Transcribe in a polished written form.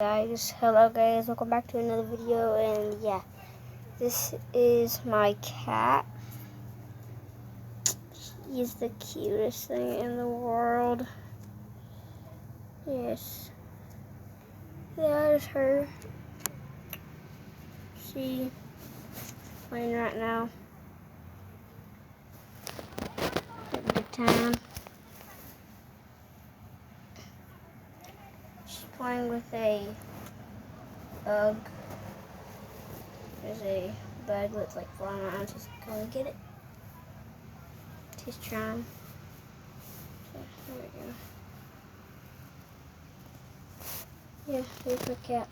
Hello guys, welcome back to another video. And yeah, this is my cat. He's the cutest thing in the world. Yes, that is her. She playing right now. Having a good time. She's playing with a bug. There's a bug that's like flying around. She's gonna get it. She's trying. So, there we go. Yeah, here's my cat.